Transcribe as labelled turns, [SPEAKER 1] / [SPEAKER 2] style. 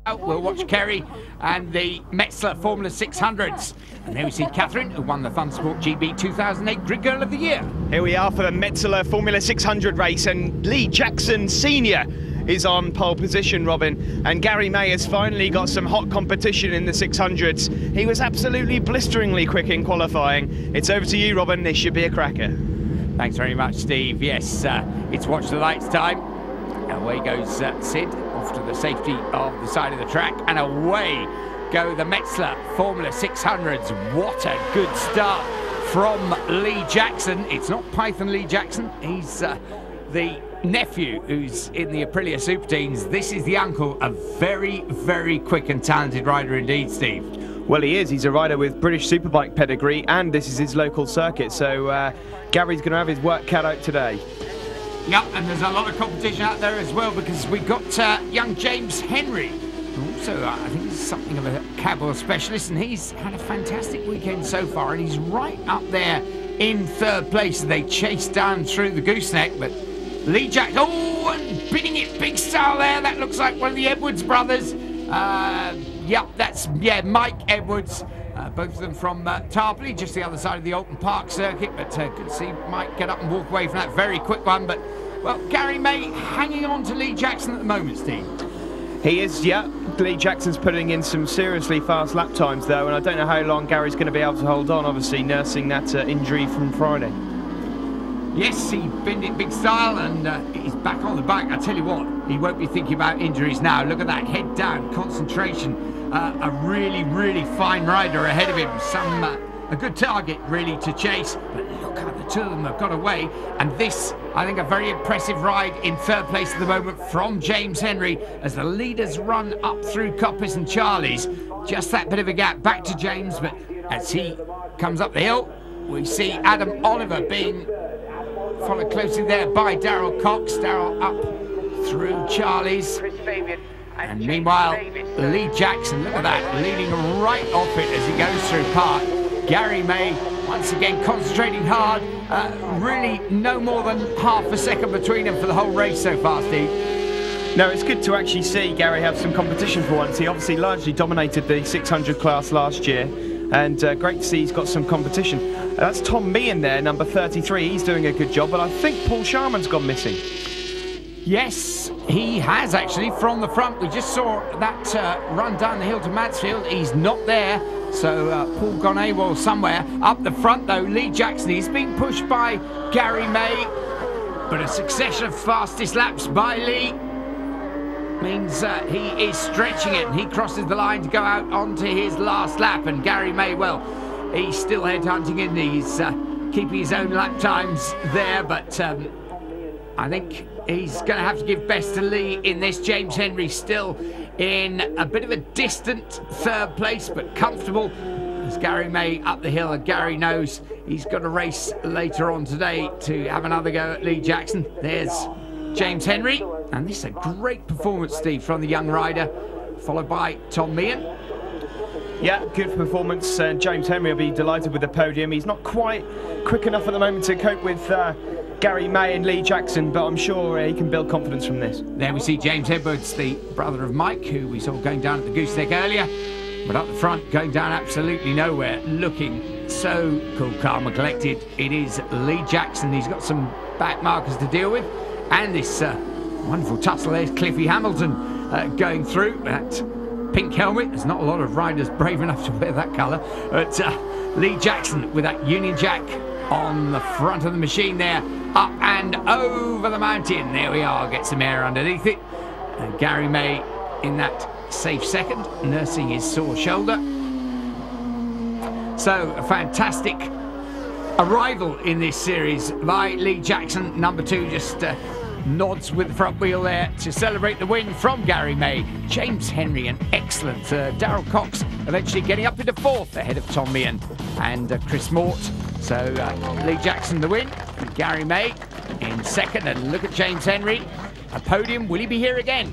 [SPEAKER 1] We'll watch Kerry and the Metzler Formula 600s. And there we see Catherine, who won the Thundersport GB 2008 Grid Girl of the Year.
[SPEAKER 2] Here we are for the Metzler Formula 600 race, and Lee Jackson Sr. is on pole position, Robin. And Gary May has finally got some hot competition in the 600s. He was absolutely blisteringly quick in qualifying. It's over to you, Robin. This should be a cracker.
[SPEAKER 1] Thanks very much, Steve. Yes, it's watch the lights time. Away goes Sid off to the safety of the side of the track, and away go the Metzler Formula 600s. What a good start from Lee Jackson. It's not Python Lee Jackson, he's the nephew who's in the Aprilia Super Teens. This is the uncle, a very, very quick and talented rider indeed, Steve.
[SPEAKER 2] Well, he is. He's a rider with British Superbike pedigree, and this is his local circuit, so Gary's going to have his work cut out today.
[SPEAKER 1] Yep, and there's a lot of competition out there as well, because we've got young James Henry, who also I think is something of a Cadwell specialist, and he's had a fantastic weekend so far, and he's right up there in third place. They chase down through the gooseneck, but Lee Jackson, oh, and bidding it big style there. That looks like one of the Edwards brothers. Yep, that's Mike Edwards. Both of them from Tarpley, just the other side of the Alton Park circuit, but good to see Mike get up and walk away from that very quick one. But, well, Gary May hanging on to Lee Jackson at the moment, Steve.
[SPEAKER 2] He is, yeah. Lee Jackson's putting in some seriously fast lap times, though, and I don't know how long Gary's going to be able to hold on, obviously, nursing that injury from Friday.
[SPEAKER 1] Yes, he binned it big style, and he's back on the bike. I tell you what, he won't be thinking about injuries now. Look at that, head down, concentration. A really, really fine rider ahead of him. A good target, really, to chase. But look how the two of them have got away. And this, I think, a very impressive ride in third place at the moment from James Henry as the leaders run up through Coppice and Charlie's. Just that bit of a gap back to James, but as he comes up the hill, we see Adam Oliver being followed closely there by Darryl Cox. Darryl up through Charlie's. And meanwhile, Lee Jackson, look at that, leading right off it as he goes through Park. Gary May, once again, concentrating hard. Really no more than half a second between them for the whole race so far, Steve.
[SPEAKER 2] No, it's good to actually see Gary have some competition for once. He obviously largely dominated the 600 class last year, and great to see he's got some competition. That's Tom Meehan there, number 33. He's doing a good job, but I think Paul Sharman's gone missing.
[SPEAKER 1] Yes, he has actually, from the front. We just saw that run down the hill to Mansfield. He's not there, so Paul gone AWOL somewhere. Up the front, though, Lee Jackson, he's being pushed by Gary May, but a succession of fastest laps by Lee means he is stretching it, and he crosses the line to go out onto his last lap. And Gary May, well, he's still headhunting in. He's keeping his own lap times there, but I think he's going to have to give best to Lee in this. James Henry still in a bit of a distant third place, but comfortable as Gary May up the hill. And Gary knows he's got a race later on today to have another go at Lee Jackson. There's James Henry, and this is a great performance, Steve, from the young rider, followed by Tom Meehan.
[SPEAKER 2] Yeah, good performance. James Henry will be delighted with the podium. He's not quite quick enough at the moment to cope with Gary May and Lee Jackson, but I'm sure he can build confidence from this.
[SPEAKER 1] There we see James Edwards, the brother of Mike, who we saw going down at the gooseneck earlier, but up the front, going down absolutely nowhere, looking so cool, calm and collected. It is Lee Jackson. He's got some back markers to deal with, and this wonderful tussle. There's Cliffy Hamilton going through that pink helmet. There's not a lot of riders brave enough to wear that colour, but Lee Jackson with that Union Jack on the front of the machine there, up and over the mountain. There we are, get some air underneath it. And Gary May in that safe second, nursing his sore shoulder. So a fantastic arrival in this series by Lee Jackson. Number 2 just nods with the front wheel there to celebrate the win from Gary May. James Henry, an excellent third. Darryl Cox eventually getting up into 4th ahead of Tom Meehan and Chris Mort. So Lee Jackson the win, and Gary May in 2nd. And look at James Henry, a podium. Will he be here again?